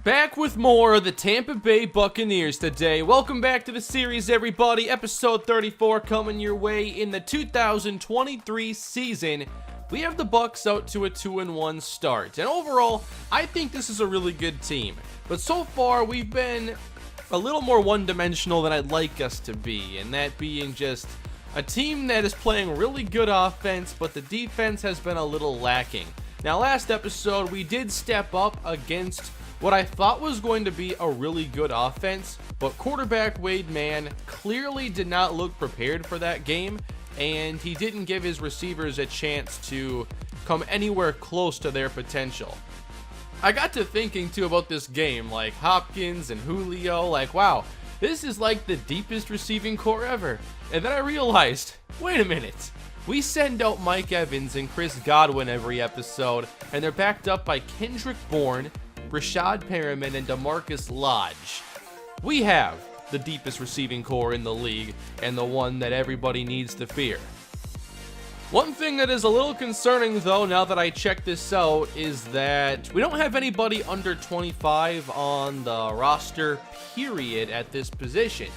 Back with more of the Tampa Bay Buccaneers today. Welcome back to the series, everybody. Episode 34 coming your way in the 2023 season. We have the Bucs out to a 2-1 start. And overall, I think this is a really good team. But so far, we've been a little more one-dimensional than I'd like us to be. And that being just a team that is playing really good offense, but the defense has been a little lacking. Now, last episode, we did step up against what I thought was going to be a really good offense, but quarterback Wade Mann clearly did not look prepared for that game, and he didn't give his receivers a chance to come anywhere close to their potential. I got to thinking too about this game, like Hopkins and Julio, like wow, this is like the deepest receiving core ever. And then I realized, wait a minute, we send out Mike Evans and Chris Godwin every episode, and they're backed up by Kendrick Bourne, Rashad Perriman, and DeMarcus Lodge. We have the deepest receiving core in the league, and the one that everybody needs to fear. One thing that is a little concerning, though, now that I check this out, is that we don't have anybody under 25 on the roster, period, at this position.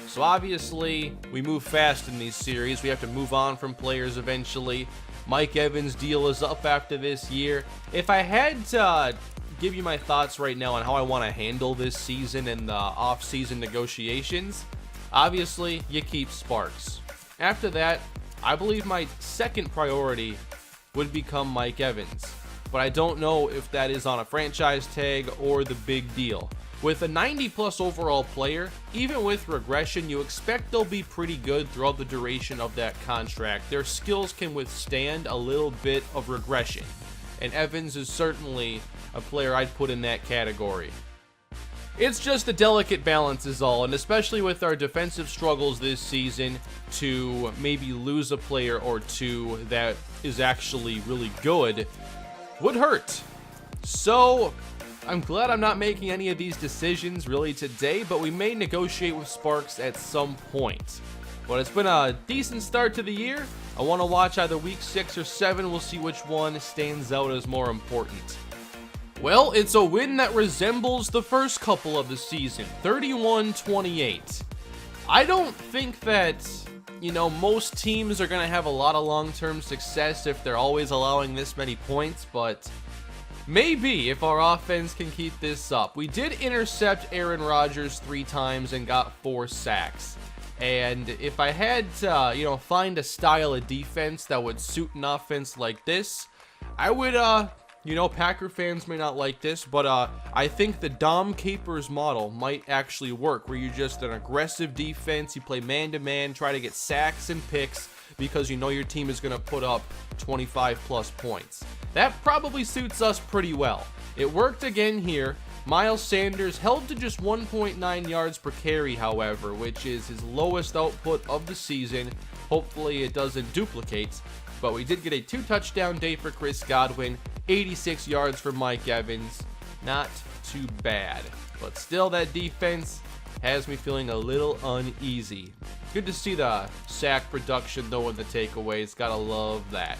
So obviously, we move fast in these series. We have to move on from players eventually. Mike Evans' deal is up after this year. If I had to give you my thoughts right now on how I want to handle this season and the off-season negotiations, obviously, you keep Sparks. After that, I believe my second priority would become Mike Evans, but I don't know if that is on a franchise tag or the big deal. With a 90-plus overall player, even with regression, you expect they'll be pretty good throughout the duration of that contract. Their skills can withstand a little bit of regression, and Evans is certainly a player I'd put in that category. It's just a delicate balance is all, and especially with our defensive struggles this season, to maybe lose a player or two that is actually really good would hurt. So I'm glad I'm not making any of these decisions really today, but we may negotiate with Sparks at some point. But it's been a decent start to the year. I want to watch either week 6 or 7. We'll see which one stands out as more important. Well, it's a win that resembles the first couple of the season, 31-28. I don't think that, most teams are going to have a lot of long-term success if they're always allowing this many points, but maybe if our offense can keep this up. We did intercept Aaron Rodgers 3 times and got 4 sacks. And if I had to, find a style of defense that would suit an offense like this, I would, Packer fans may not like this, but I think the Dom Capers model might actually work, where you're just an aggressive defense, you play man-to-man, try to get sacks and picks, because you know your team is going to put up 25-plus points. That probably suits us pretty well. It worked again here. Miles Sanders held to just 1.9 yards per carry, however, which is his lowest output of the season. Hopefully it doesn't duplicate, but we did get a 2-touchdown day for Chris Godwin, 86 yards for Mike Evans. Not too bad, but still that defense has me feeling a little uneasy. Good to see the sack production though in the takeaways. Gotta love that.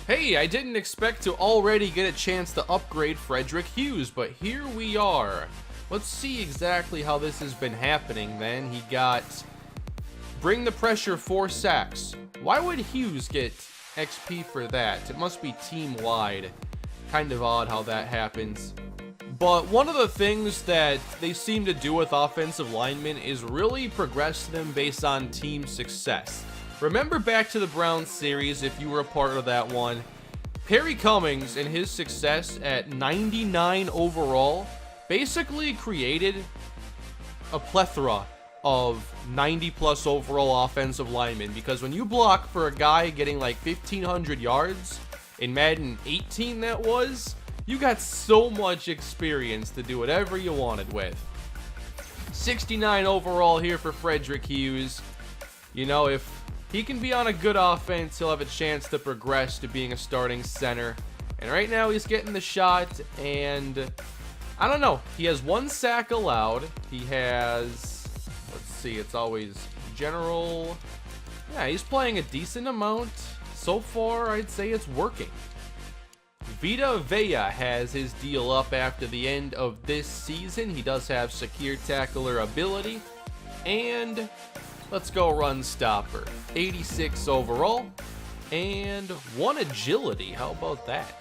Hey, I didn't expect to already get a chance to upgrade Frederick Hughes, but here we are. Let's see exactly how this has been happening then. He got bring the pressure 4 sacks. Why would Hughes get XP for that? It must be team-wide. Kind of odd how that happens. But one of the things that they seem to do with offensive linemen is really progress them based on team success. Remember back to the Browns series, if you were a part of that one, Perry Cummings and his success at 99 overall basically created a plethora of 90-plus overall offensive linemen, because when you block for a guy getting like 1,500 yards, in Madden 18 that was, you got so much experience to do whatever you wanted with. 69 overall here for Frederick Hughes. If he can be on a good offense, he'll have a chance to progress to being a starting center. And right now he's getting the shot, and I don't know. He has 1 sack allowed. He has, let's see, it's always general. Yeah, he's playing a decent amount. So far, I'd say it's working. Vita Vea has his deal up after the end of this season. He does have secure tackler ability. And let's go run stopper. 86 overall and 1 agility. How about that?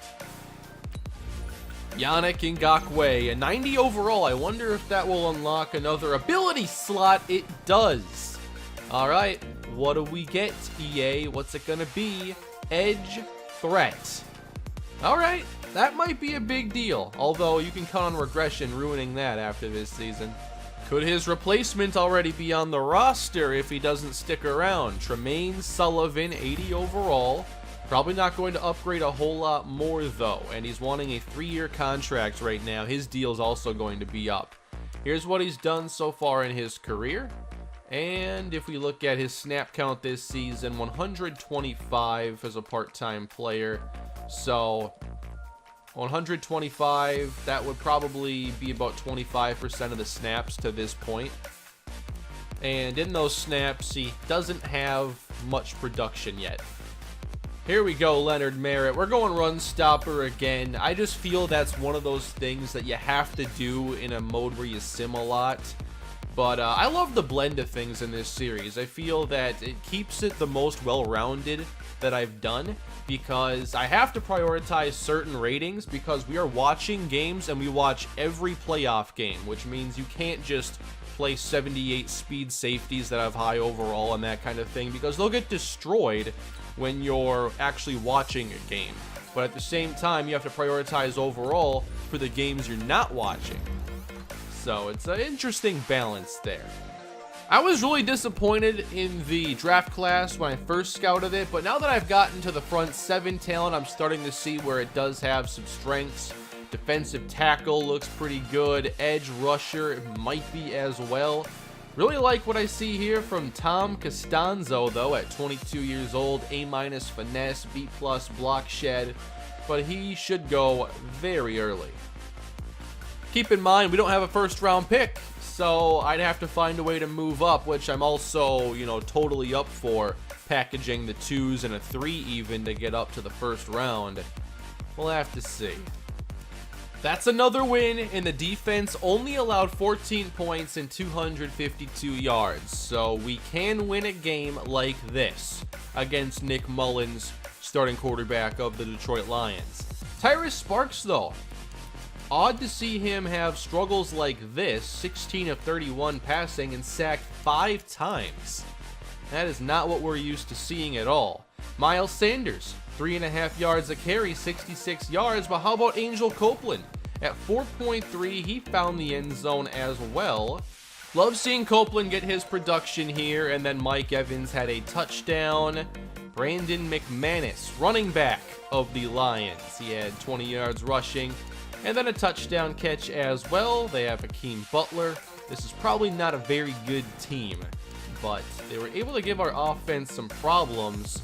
Yannick Ngakoue, a 90 overall. I wonder if that will unlock another ability slot. It does. All right, what do we get, EA? What's it gonna be? Edge threat. All right, that might be a big deal. Although you can count on regression ruining that after this season. Could his replacement already be on the roster if he doesn't stick around? Tremaine Sullivan, 80 overall. Probably not going to upgrade a whole lot more though, and he's wanting a 3-year contract right now. His deal's also going to be up. Here's what he's done so far in his career. And if we look at his snap count this season, 125 as a part-time player. So 125, that would probably be about 25% of the snaps to this point. And in those snaps, he doesn't have much production yet. Here we go, Leonard Merritt. We're going run stopper again. I just feel that's one of those things that you have to do in a mode where you sim a lot. But I love the blend of things in this series. I feel that it keeps it the most well-rounded that I've done, because I have to prioritize certain ratings because we are watching games and we watch every playoff game, which means you can't just play 78 speed safeties that have high overall and that kind of thing, because they'll get destroyed when you're actually watching a game. But at the same time, you have to prioritize overall for the games you're not watching. So it's an interesting balance there. I was really disappointed in the draft class when I first scouted it, but now that I've gotten to the front 7 talent, I'm starting to see where it does have some strengths. Defensive tackle looks pretty good. Edge rusher, it might be as well. Really like what I see here from Tom Costanzo, though, at 22 years old. A- finesse, B+ block shed, but he should go very early. Keep in mind, we don't have a first-round pick, so I'd have to find a way to move up, which I'm also, totally up for, packaging the 2s and a 3 even to get up to the first round. We'll have to see. That's another win, and the defense only allowed 14 points and 252 yards, so we can win a game like this against Nick Mullins, starting quarterback of the Detroit Lions. Tyrus Sparks, though. Odd to see him have struggles like this, 16 of 31 passing and sacked 5 times. That is not what we're used to seeing at all. Miles Sanders, 3.5 yards a carry, 66 yards, but how about Angel Copeland? At 4.3, he found the end zone as well. Love seeing Copeland get his production here, and then Mike Evans had a touchdown. Brandon McManus, running back of the Lions, he had 20 yards rushing. And then a touchdown catch as well. They have Hakeem Butler. This is probably not a very good team, but they were able to give our offense some problems,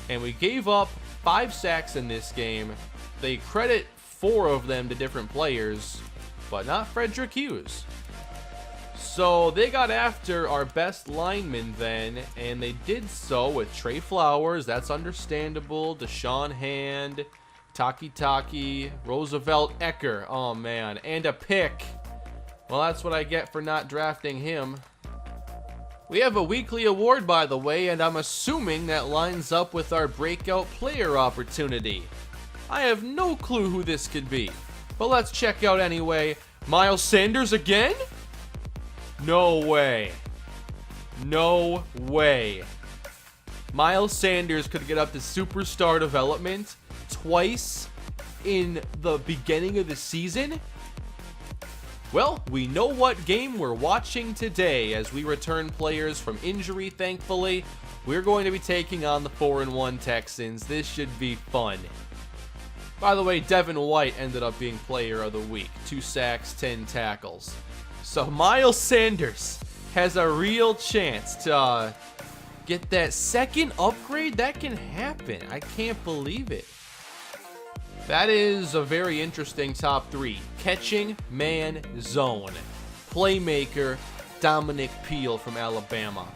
and we gave up 5 sacks in this game. They credit 4 of them to different players, but not Frederick Hughes. So they got after our best lineman then, and they did so with Trey Flowers. That's understandable. Deshaun Hand, Taki, Roosevelt Ecker, oh man, and a pick. Well, that's what I get for not drafting him. We have a weekly award, by the way, and I'm assuming that lines up with our breakout player opportunity. I have no clue who this could be, but let's check out anyway. Miles Sanders again? No way. No way. Miles Sanders could get up to superstar development twice in the beginning of the season? Well, we know what game we're watching today as we return players from injury, thankfully. We're going to be taking on the 4-1 Texans. This should be fun. By the way, Devin White ended up being player of the week. 2 sacks, 10 tackles. So Miles Sanders has a real chance to get that second upgrade. That can happen. I can't believe it. That is a very interesting top 3. Catching man zone. Playmaker Dominic Peel from Alabama.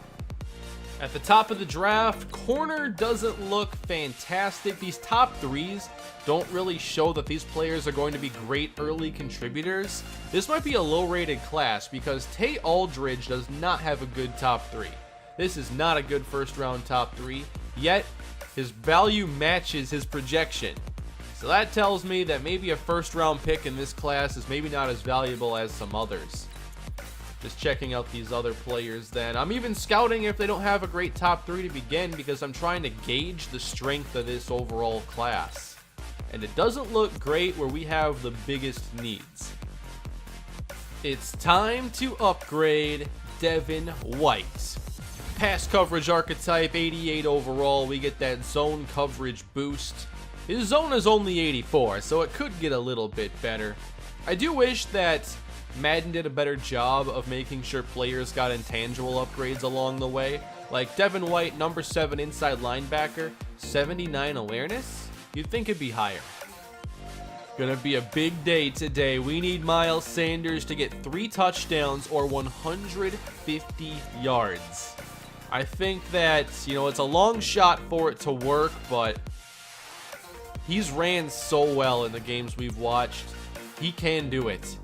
At the top of the draft, corner doesn't look fantastic. These top threes don't really show that these players are going to be great early contributors. This might be a low-rated class because Tay Aldridge does not have a good top three. This is not a good first-round top three, yet his value matches his projection. So that tells me that maybe a first-round pick in this class is maybe not as valuable as some others. Just checking out these other players then. I'm even scouting if they don't have a great top three to begin because I'm trying to gauge the strength of this overall class. And it doesn't look great where we have the biggest needs. It's time to upgrade Devin White. Pass coverage archetype, 88 overall. We get that zone coverage boost. His zone is only 84, so it could get a little bit better. I do wish that Madden did a better job of making sure players got intangible upgrades along the way. Like Devin White, number 7 inside linebacker, 79 awareness. You'd think it'd be higher. Gonna be a big day today. We need Miles Sanders to get 3 touchdowns or 150 yards. I think that, it's a long shot for it to work, but he's ran so well in the games we've watched. He can do it.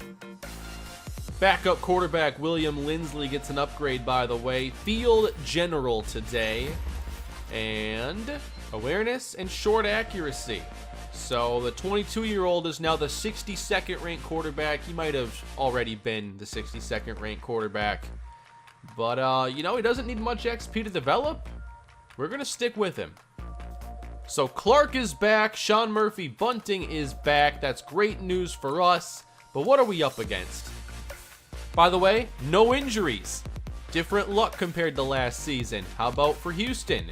Backup quarterback William Lindsley gets an upgrade, by the way. Field general today. And awareness and short accuracy. So the 22-year-old is now the 62nd ranked quarterback. He might have already been the 62nd ranked quarterback. But, he doesn't need much XP to develop. We're going to stick with him. So Clark is back. Sean Murphy Bunting is back. That's great news for us. But what are we up against? By the way, no injuries. Different luck compared to last season. How about for Houston?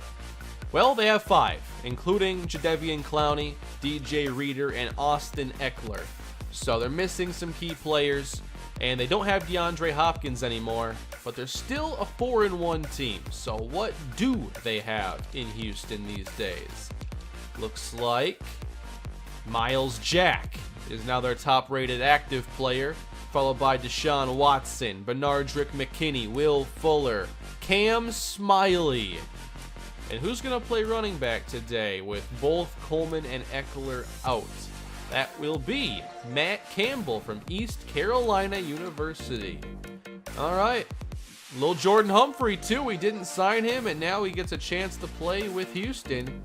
Well, they have 5, including Jadeveon Clowney, DJ Reader, and Austin Eckler. So they're missing some key players, and they don't have DeAndre Hopkins anymore, but they're still a 4-1 team. So what do they have in Houston these days? Looks like Miles Jack is now their top-rated active player, followed by Deshaun Watson, Benardrick McKinney, Will Fuller, Cam Smiley. And who's going to play running back today with both Coleman and Eckler out? That will be Matt Campbell from East Carolina University. All right. Little Jordan Humphrey, too. We didn't sign him, and now he gets a chance to play with Houston.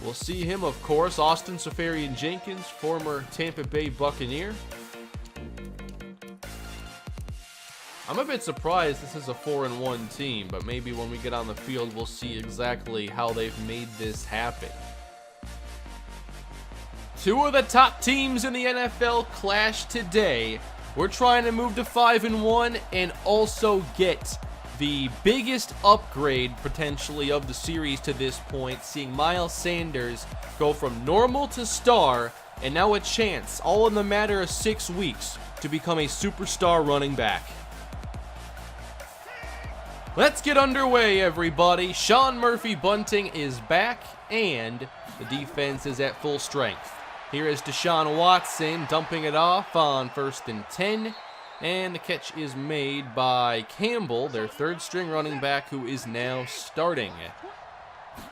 We'll see him, of course. Austin Seferian-Jenkins, former Tampa Bay Buccaneer. I'm a bit surprised this is a 4-1 team, but maybe when we get on the field, we'll see exactly how they've made this happen. 2 of the top teams in the NFL clash today. We're trying to move to 5-1 and also get the biggest upgrade potentially of the series to this point, seeing Miles Sanders go from normal to star, and now a chance, all in the matter of 6 weeks, to become a superstar running back. Let's get underway, everybody. Sean Murphy Bunting is back, and the defense is at full strength. Here is Deshaun Watson dumping it off on 1st and 10, and the catch is made by Campbell, their 3rd-string running back, who is now starting.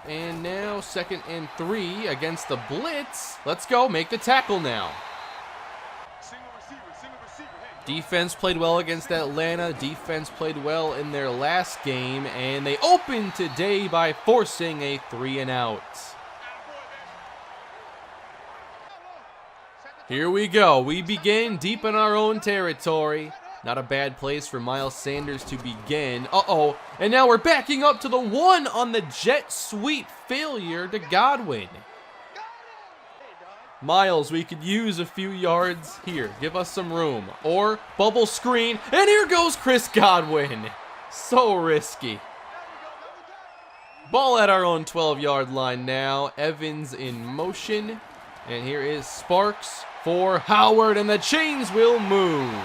And now 2nd and 3 against the blitz. Let's go, make the tackle now. Defense played well against Atlanta. Defense played well in their last game, and they opened today by forcing a 3-and-out. Here we go. We begin deep in our own territory. Not a bad place for Miles Sanders to begin. Uh-oh. And now we're backing up to the 1 on the jet sweep failure to Godwin. Miles, we could use a few yards here. Give us some room. Or bubble screen. And here goes Chris Godwin. So risky. Ball at our own 12-yard line now. Evans in motion. And here is Sparks for Howard. And the chains will move.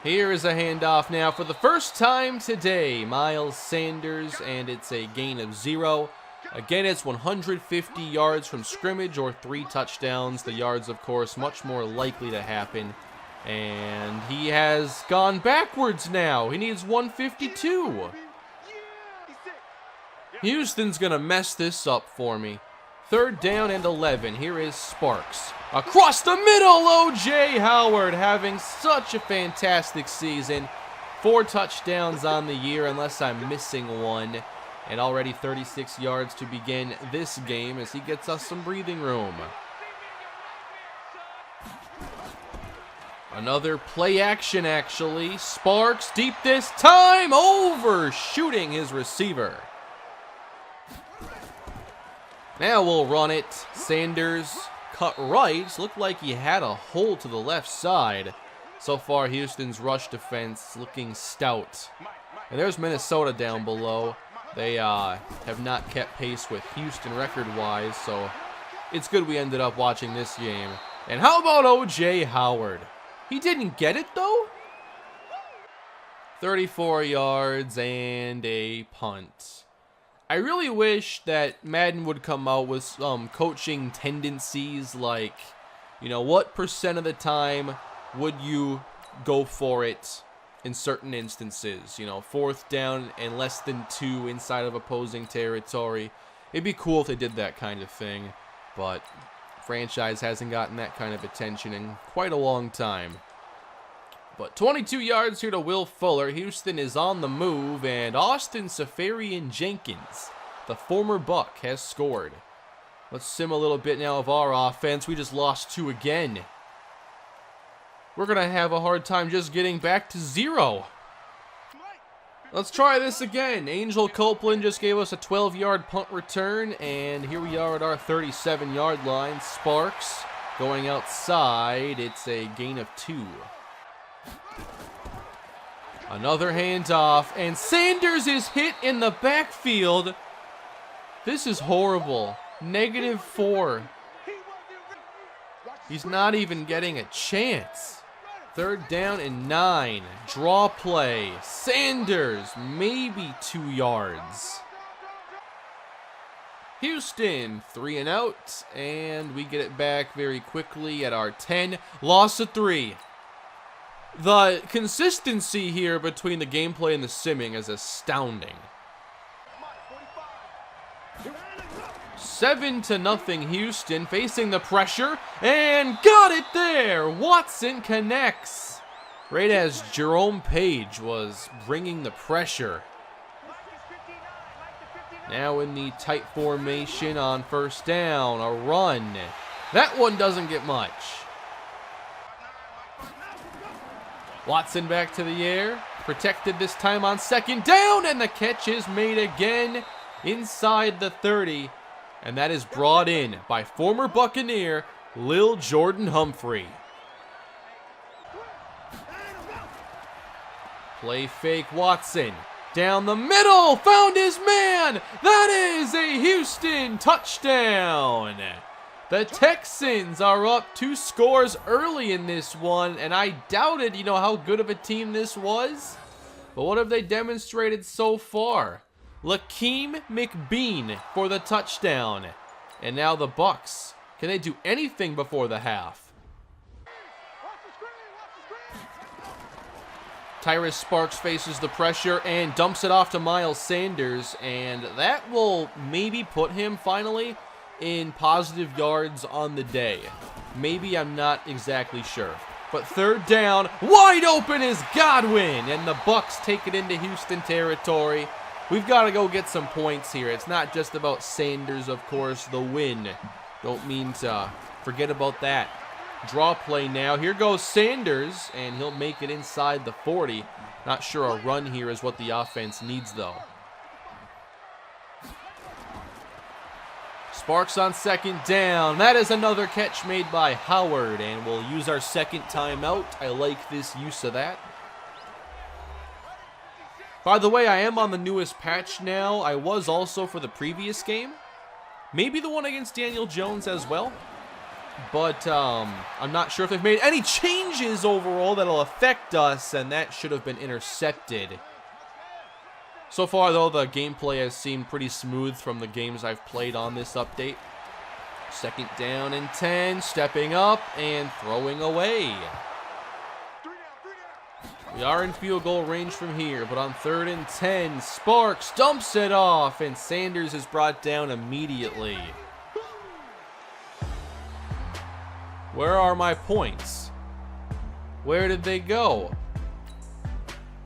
Here is a handoff now for the first time today. Miles Sanders, and it's a gain of 0. Again, it's 150 yards from scrimmage or 3 touchdowns. The yards, of course, much more likely to happen And he has gone backwards now. He needs 152. Houston's going to mess this up for me. 3rd down and 11. Here is Sparks. Across the middle, O.J. Howard having such a fantastic season. 4 touchdowns on the year, unless I'm missing one. And already 36 yards to begin this game as he gets us some breathing room. Another play action, actually. Sparks deep this time, overshooting his receiver. Now we'll run it. Sanders cut right. Looked like he had a hole to the left side. So far, Houston's rush defense looking stout. And there's Minnesota down below. They have not kept pace with Houston record-wise, so it's good we ended up watching this game. And how about O.J. Howard? He didn't get it, though? 34 yards and a punt. I really wish that Madden would come out with some coaching tendencies like, you know, what percent of the time would you go for it in certain instances? You know, 4th down and less than 2 inside of opposing territory. It'd be cool if they did that kind of thing, but franchise hasn't gotten that kind of attention in quite a long time. But 22 yards here to Will Fuller. Houston is on the move, and Austin Seferian-Jenkins, the former Buck, has scored. Let's sim a little bit now of our offense. We just lost 2 again. We're going to have a hard time just getting back to 0. Let's try this again. Angel Copeland just gave us a 12-yard punt return, and here we are at our 37-yard line. Sparks going outside. It's a gain of 2. Another handoff, and Sanders is hit in the backfield. This is horrible. -4. He's not even getting a chance. 3rd down and 9. Draw play. Sanders, maybe 2 yards. Houston, 3 and out, and we get it back very quickly at our 10. Loss of 3. The consistency here between the gameplay and the simming is astounding. 7-0 Houston, facing the pressure, and got it there! Watson connects, right as Jerome Page was bringing the pressure. Now in the tight formation on 1st down, a run. That one doesn't get much. Watson back to the air, protected this time on 2nd down, and the catch is made again inside the 30. And that is brought in by former Buccaneer, Lil Jordan Humphrey. Play fake Watson. Down the middle, found his man. That is a Houston touchdown. The Texans are up 2 scores early in this one, and I doubted, how good of a team this was. But what have they demonstrated so far? Lakeem McBean for the touchdown. And now the Bucs. Can they do anything before the half? Tyrus Sparks faces the pressure and dumps it off to Miles Sanders. And that will maybe put him finally in positive yards on the day. Maybe, I'm not exactly sure. But 3rd down, wide open is Godwin. And the Bucs take it into Houston territory. We've got to go get some points here. It's not just about Sanders, of course, the win. Don't mean to forget about that. Draw play now. Here goes Sanders, and he'll make it inside the 40. Not sure a run here is what the offense needs, though. Sparks on 2nd down. That is another catch made by Howard, and we'll use our 2nd timeout. I like this use of that. By the way, I am on the newest patch now. I was also for the previous game. Maybe the one against Daniel Jones as well. But I'm not sure if they've made any changes overall that'll affect us, and that should have been intercepted. So far, though, the gameplay has seemed pretty smooth from the games I've played on this update. 2nd down and 10, stepping up and throwing away. We are in field goal range from here, but on 3rd and 10, Sparks dumps it off, and Sanders is brought down immediately. Where are my points? Where did they go?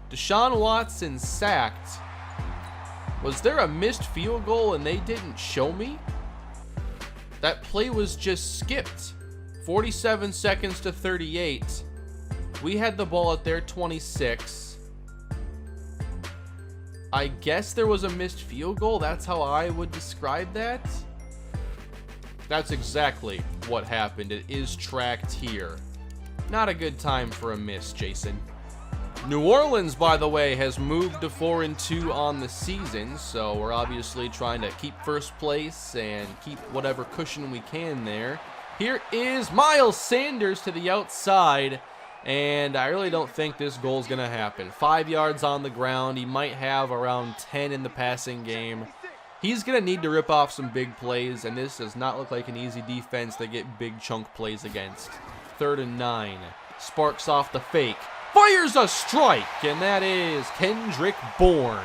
Deshaun Watson sacked. Was there a missed field goal and they didn't show me? That play was just skipped. 47 seconds to 38. We had the ball at their 26. I guess there was a missed field goal. That's how I would describe that. That's exactly what happened. It is tracked here. Not a good time for a miss, Jason. New Orleans, by the way, has moved to 4-2 on the season, so we're obviously trying to keep first place and keep whatever cushion we can there. Here is Miles Sanders to the outside, and I really don't think this goal is going to happen. 5 yards on the ground. He might have around 10 in the passing game. He's going to need to rip off some big plays, and this does not look like an easy defense to get big chunk plays against. 3rd and 9. Sparks off the fake. Fires a strike, and that is Kendrick Bourne.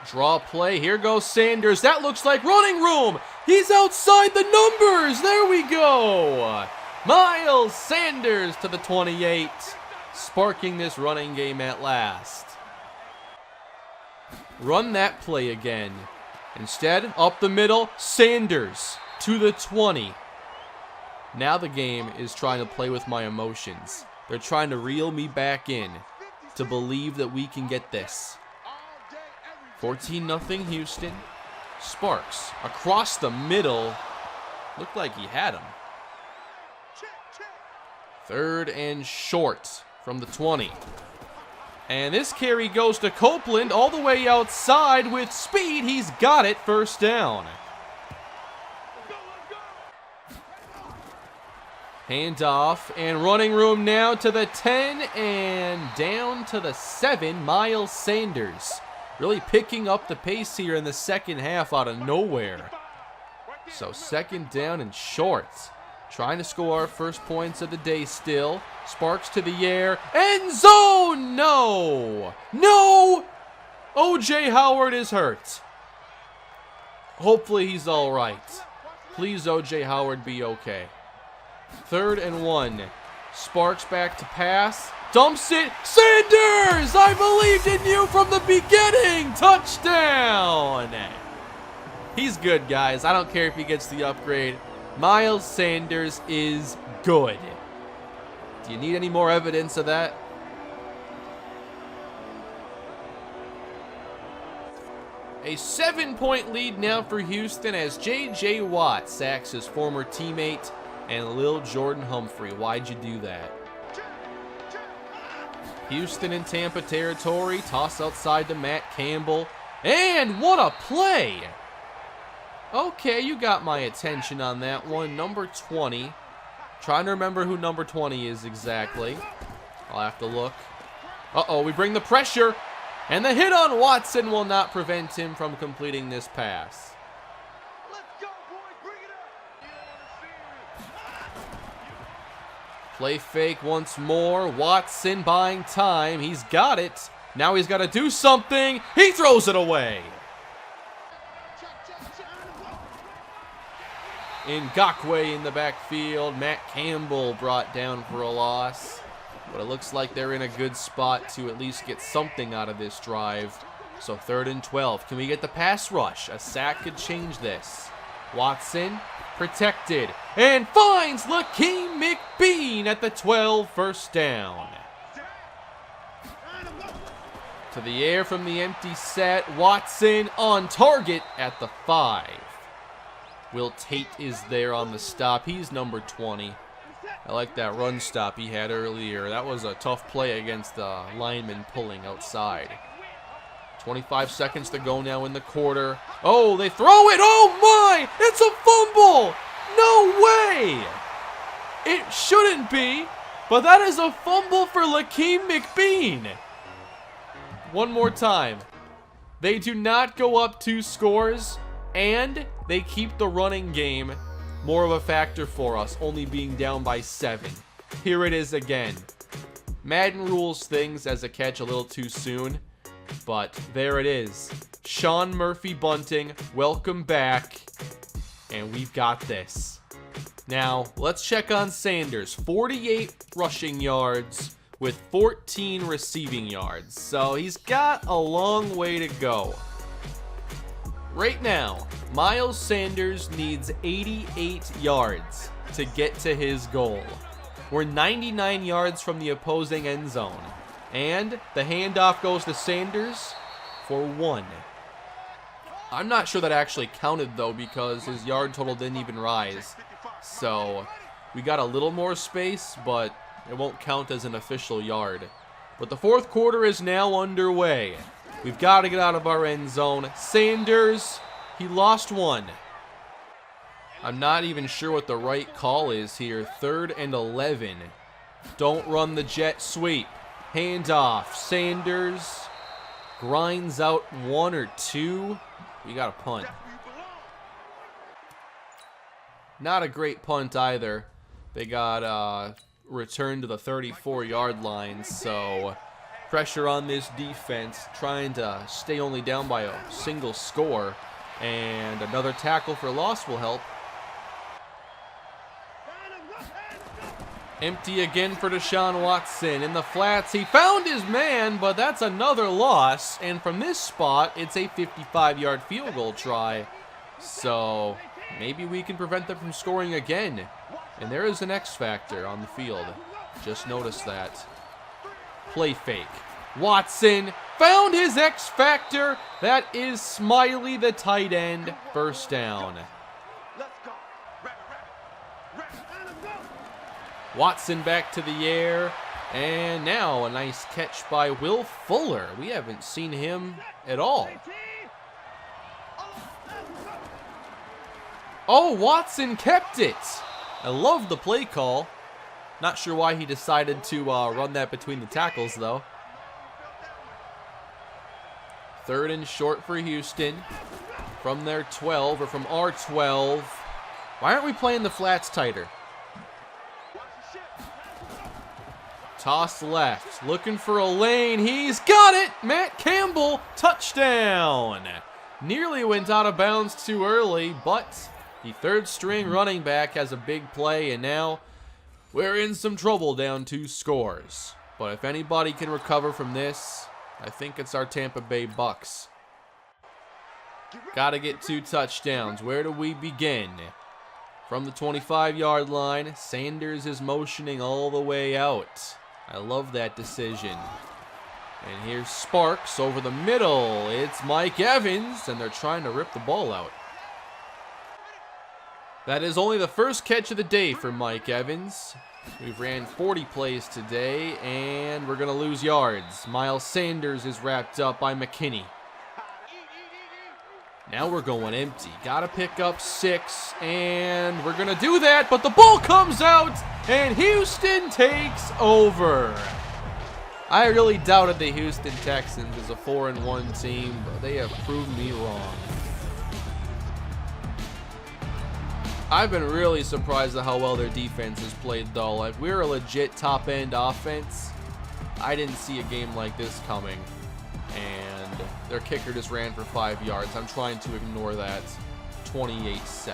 Draw play. Here goes Sanders. That looks like running room. He's outside the numbers. There we go. Miles Sanders to the 28, sparking this running game at last. Run that play again. Instead, up the middle, Sanders to the 20. Now the game is trying to play with my emotions. They're trying to reel me back in to believe that we can get this. 14-0 Houston. Sparks across the middle. Looked like he had him. 3rd and short from the 20. And this carry goes to Copeland all the way outside with speed. He's got it. 1st down. Handoff and running room now to the 10 and down to the 7. Miles Sanders really picking up the pace here in the second half out of nowhere. So 2nd down and short. Trying to score our first points of the day still. Sparks to the air. End zone! No! No! O.J. Howard is hurt. Hopefully he's all right. Please, O.J. Howard, be okay. 3rd and 1. Sparks back to pass. Dumps it. Sanders! I believed in you from the beginning! Touchdown! He's good, guys. I don't care if he gets the upgrade. Miles Sanders is good. Do you need any more evidence of that? A 7-point lead now for Houston as J.J. Watt sacks his former teammate and Lil Jordan Humphrey. Why'd you do that? Houston in Tampa territory. Toss outside to Matt Campbell. And what a play! Okay, you got my attention on that one. Number 20. Trying to remember who number 20 is exactly. I'll have to look. Uh-oh, we bring the pressure. And the hit on Watson will not prevent him from completing this pass. Let's go, boys. Bring it up. Play fake once more. Watson buying time. He's got it. Now he's got to do something. He throws it away. Ngakwe in the backfield. Matt Campbell brought down for a loss. But it looks like they're in a good spot to at least get something out of this drive. So 3rd and 12. Can we get the pass rush? A sack could change this. Watson protected and finds Lakeem McBean at the 12. 1st down. To the air from the empty set. Watson on target at the 5. Will Tate is there on the stop. He's number 20. I like that run stop he had earlier. That was a tough play against the lineman pulling outside. 25 seconds to go now in the quarter. Oh, they throw it. Oh, my! It's a fumble! No way! It shouldn't be, but that is a fumble for Lakeem McBean. One more time. They do not go up 2 scores, and they keep the running game more of a factor for us, only being down by 7. here it is again. Madden rules things as a catch a little too soon, but there it is. Sean Murphy bunting, welcome back, and we've got this. Now, let's check on Sanders. 48 rushing yards with 14 receiving yards, so he's got a long way to go. Right now, Miles Sanders needs 88 yards to get to his goal. We're 99 yards from the opposing end zone, and the handoff goes to Sanders for 1. I'm not sure that actually counted, though, because his yard total didn't even rise. So we got a little more space, but it won't count as an official yard. But the fourth quarter is now underway. We've got to get out of our end zone. Sanders, he lost 1. I'm not even sure what the right call is here. 3rd and 11. Don't run the jet sweep. Handoff. Sanders grinds out 1 or 2. We got a punt. Not a great punt either. They got returned to the 34-yard line, so pressure on this defense, trying to stay only down by a single score, and another tackle for loss will help. Empty again for Deshaun Watson. In the flats, he found his man, but that's another loss. And from this spot, it's a 55-yard field goal try. So maybe we can prevent them from scoring again. And there is an X factor on the field. Just noticed that. Play fake. Watson found his X factor. That is Smiley, the tight end. First down. Watson back to the air, and now a nice catch by Will Fuller. We haven't seen him at all. Oh, Watson kept it. I love the play call. Not sure why he decided to run that between the tackles, though. 3rd and short for Houston. From their 12, or from our 12. Why aren't we playing the flats tighter? Toss left, looking for a lane. He's got it! Matt Campbell, touchdown! Nearly went out of bounds too early, but the 3rd string running back has a big play, and now we're in some trouble, down 2 scores. But if anybody can recover from this, I think it's our Tampa Bay Bucs. Gotta get 2 touchdowns. Where do we begin? From the 25-yard line, Sanders is motioning all the way out. I love that decision. And here's Sparks over the middle. It's Mike Evans, and they're trying to rip the ball out. That is only the first catch of the day for Mike Evans. We've ran 40 plays today, and we're going to lose yards. Miles Sanders is wrapped up by McKinney. Now we're going empty. Gotta pick up 6, and we're gonna do that, but the ball comes out, and Houston takes over. I really doubted the Houston Texans as a 4-1 team, but they have proved me wrong. I've been really surprised at how well their defense has played, though. Like, we're a legit top-end offense. I didn't see a game like this coming, and their kicker just ran for 5 yards. I'm trying to ignore that. 28-7.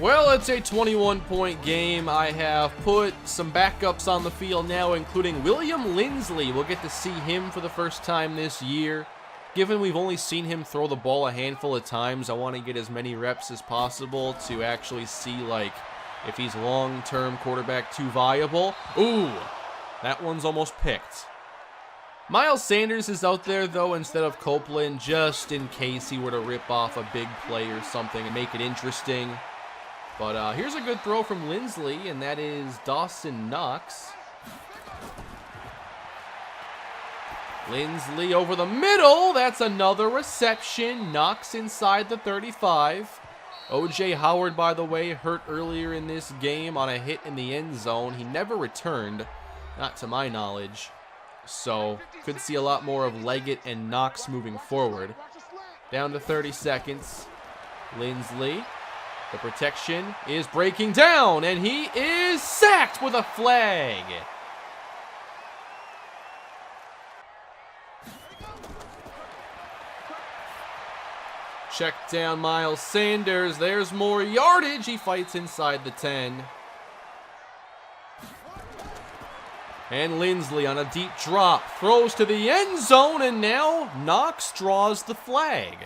Well, it's a 21-point game. I have put some backups on the field now, including William Lindsley. We'll get to see him for the first time this year. Given we've only seen him throw the ball a handful of times, I want to get as many reps as possible to actually see, like, if he's long-term quarterback 2 viable. Ooh, that one's almost picked. Miles Sanders is out there, though, instead of Copeland, just in case he were to rip off a big play or something and make it interesting. But here's a good throw from Lindsley, and that is Dawson Knox. Lindsley over the middle. That's another reception. Knox inside the 35. O.J. Howard, by the way, hurt earlier in this game on a hit in the end zone. He never returned, not to my knowledge. So, could see a lot more of Leggett and Knox moving forward. Down to 30 seconds. Lindsley The protection is breaking down, and he is sacked with a flag. Check down Miles Sanders. There's more yardage. He fights inside the 10. And Lindsley on a deep drop. Throws to the end zone, and now Knox draws the flag.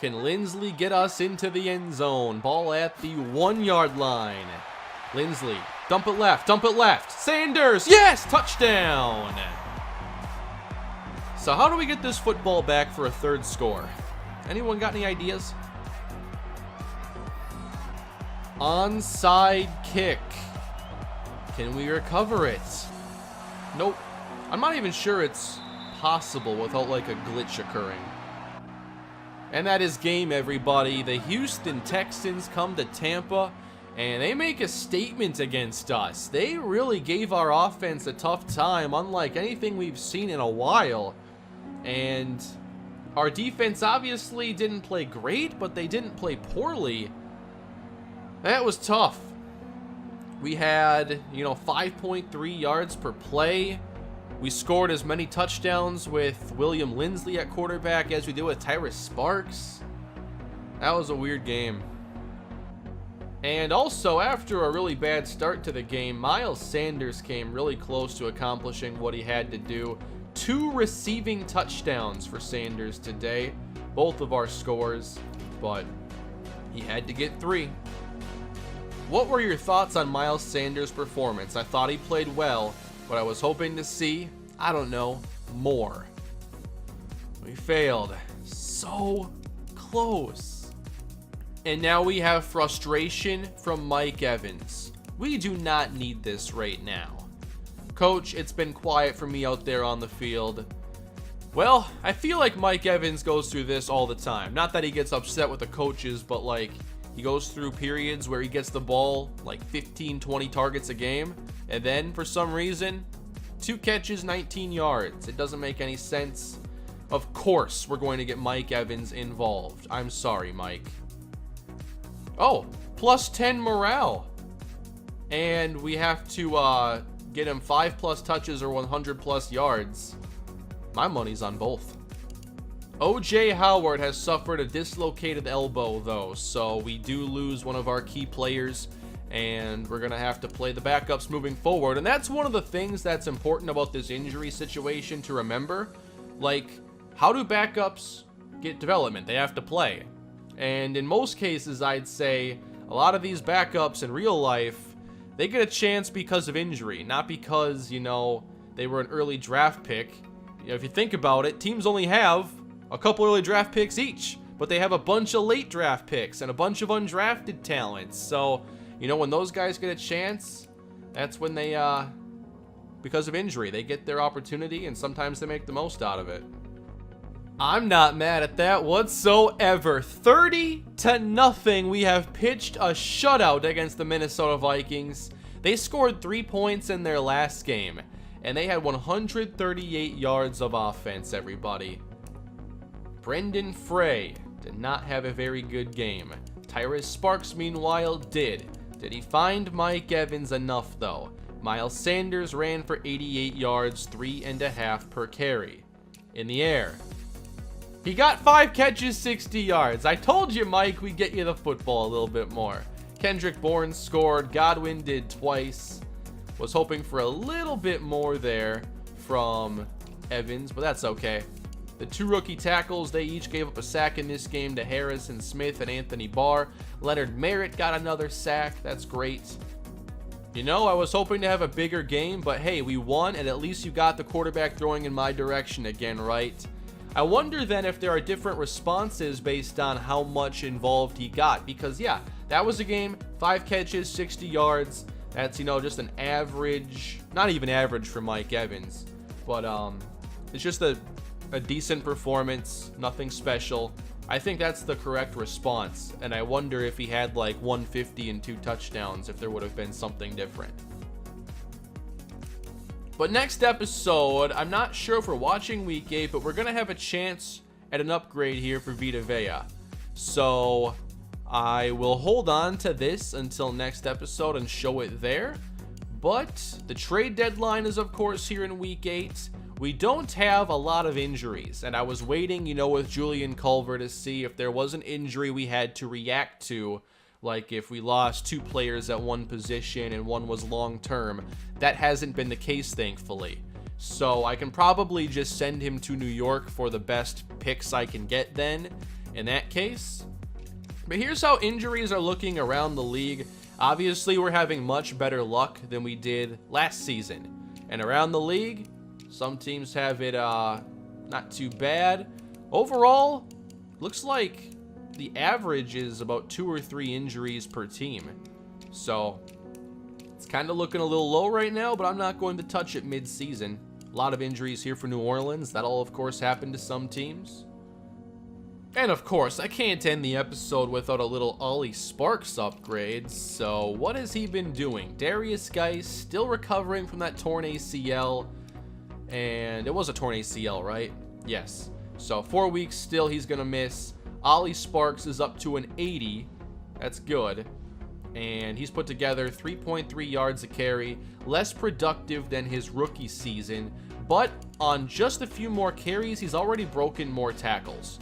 Can Lindsley get us into the end zone? Ball at the 1-yard line. Lindsley, dump it left, dump it left. Sanders, yes, touchdown. So how do we get this football back for a third score? Anyone got any ideas? Onside kick. Can we recover it? Nope. I'm not even sure it's possible without like a glitch occurring. And that is game, everybody. The Houston Texans come to Tampa, and they make a statement against us. They really gave our offense a tough time, unlike anything we've seen in a while. And our defense obviously didn't play great, but they didn't play poorly. That was tough. We had, 5.3 yards per play. We scored as many touchdowns with William Lindsley at quarterback as we did with Tyrus Sparks. That was a weird game. And also, after a really bad start to the game, Miles Sanders came really close to accomplishing what he had to do. 2 receiving touchdowns for Sanders today, both of our scores, but he had to get 3. What were your thoughts on Miles Sanders' performance? I thought he played well, but I was hoping to see, I don't know, more. We failed. So close. And now we have frustration from Mike Evans. We do not need this right now. Coach, it's been quiet for me out there on the field. Well, I feel like Mike Evans goes through this all the time. Not that he gets upset with the coaches, but like he goes through periods where he gets the ball like 15, 20 targets a game. And then for some reason, 2 catches, 19 yards. It doesn't make any sense. Of course, we're going to get Mike Evans involved. I'm sorry, Mike. Oh, plus 10 morale. And we have to get him 5+ touches or 100+ yards. My money's on both. OJ Howard has suffered a dislocated elbow, though, so we do lose one of our key players, and we're going to have to play the backups moving forward. And that's one of the things that's important about this injury situation to remember. Like, how do backups get development? They have to play. And in most cases, I'd say a lot of these backups in real life, they get a chance because of injury, not because, they were an early draft pick. If you think about it, teams only have a couple early draft picks each, but they have a bunch of late draft picks and a bunch of undrafted talents. So, when those guys get a chance, that's when they, because of injury, they get their opportunity, and sometimes they make the most out of it. I'm not mad at that whatsoever. 30-0, we have pitched a shutout against the Minnesota Vikings. They scored 3 points in their last game, and they had 138 yards of offense, everybody. Brendan Frey did not have a very good game. Tyrus Sparks, meanwhile, did. Did he find Mike Evans enough, though? Miles Sanders ran for 88 yards, 3.5 per carry. In the air, he got 5 catches, 60 yards. I told you, Mike, we'd get you the football a little bit more. Kendrick Bourne scored. Godwin did twice. Was hoping for a little bit more there from Evans, but that's okay. The 2 rookie tackles, they each gave up a sack in this game to Harrison Smith and Anthony Barr. Leonard Merritt got another sack. That's great. I was hoping to have a bigger game, but hey, we won, and at least you got the quarterback throwing in my direction again, right? I wonder then if there are different responses based on how much involved he got, because yeah, that was a game, 5 catches, 60 yards. That's, just an average, not even average for Mike Evans, but it's just a decent performance, nothing special. I think that's the correct response, and I wonder if he had like 150 and 2 touchdowns, if there would have been something different. But next episode, I'm not sure if we're watching week 8, but we're going to have a chance at an upgrade here for Vita Vea. So I will hold on to this until next episode and show it there. But the trade deadline is, of course, here in Week 8. We don't have a lot of injuries, and I was waiting, with Julian Culver to see if there was an injury we had to react to, like if we lost 2 players at one position and one was long-term. That hasn't been the case, thankfully. So I can probably just send him to New York for the best picks I can get then, in that case. But here's how injuries are looking around the league. Obviously, we're having much better luck than we did last season. And around the league, some teams have it not too bad. Overall, looks like the average is about 2 or 3 injuries per team. So it's kind of looking a little low right now, but I'm not going to touch it mid-season. A lot of injuries here for New Orleans. That'll, of course, happen to some teams. And of course, I can't end the episode without a little Ollie Sparks upgrade. So what has he been doing? Darius Geis still recovering from that torn ACL. And it was a torn ACL, right? Yes. So 4 weeks still he's going to miss. Ollie Sparks is up to an 80. That's good. And he's put together 3.3 yards a carry. Less productive than his rookie season. But on just a few more carries, he's already broken more tackles.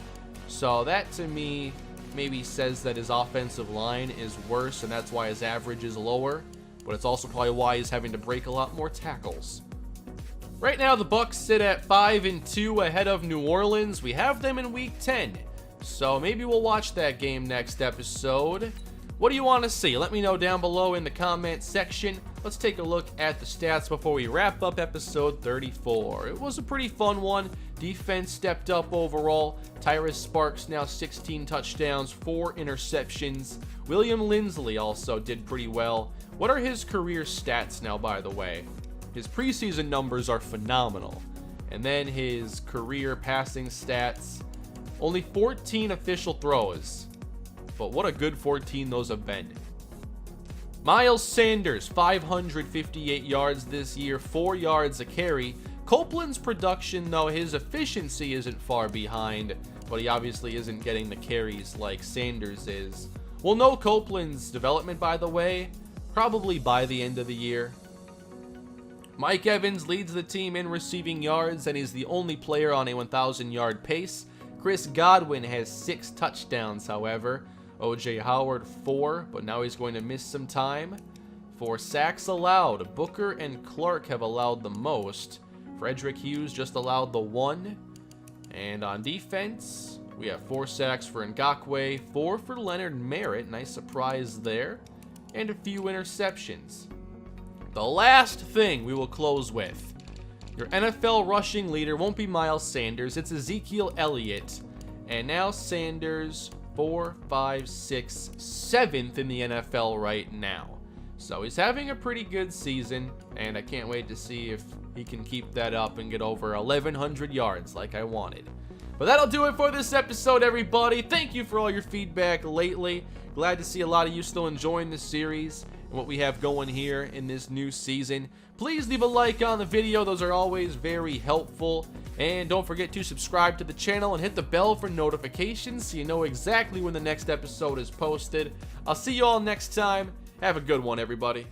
So that, to me, maybe says that his offensive line is worse, and that's why his average is lower. But it's also probably why he's having to break a lot more tackles. Right now, the Bucs sit at 5-2 ahead of New Orleans. We have them in Week 10. So maybe we'll watch that game next episode. What do you want to see? Let me know down below in the comment section. Let's take a look at the stats before we wrap up episode 34. It was a pretty fun one. Defense stepped up overall. Tyrus Sparks now 16 touchdowns, 4 interceptions. William Lindsley also did pretty well. What are his career stats now, by the way? His preseason numbers are phenomenal. And then his career passing stats, only 14 official throws. But what a good 14 those have been. Miles Sanders, 558 yards this year, 4 yards a carry. Copeland's production, though, his efficiency isn't far behind, but he obviously isn't getting the carries like Sanders is. We'll know Copeland's development, by the way, probably by the end of the year. Mike Evans leads the team in receiving yards, and he's the only player on a 1,000-yard pace. Chris Godwin has 6 touchdowns, however. O.J. Howard 4, but now he's going to miss some time. For sacks allowed, Booker and Clark have allowed the most. Frederick Hughes just allowed the 1. And on defense, we have 4 sacks for Ngakoue, 4 for Leonard Merritt, nice surprise there, and a few interceptions. The last thing we will close with. Your NFL rushing leader won't be Miles Sanders, it's Ezekiel Elliott. And now Sanders 4, 5, 6, 7th in the NFL right now. So he's having a pretty good season, and I can't wait to see if he can keep that up and get over 1,100 yards like I wanted. But that'll do it for this episode, everybody. Thank you for all your feedback lately. Glad to see a lot of you still enjoying this series and what we have going here in this new season. Please leave a like on the video. Those are always very helpful. And don't forget to subscribe to the channel and hit the bell for notifications so you know exactly when the next episode is posted. I'll see you all next time. Have a good one, everybody.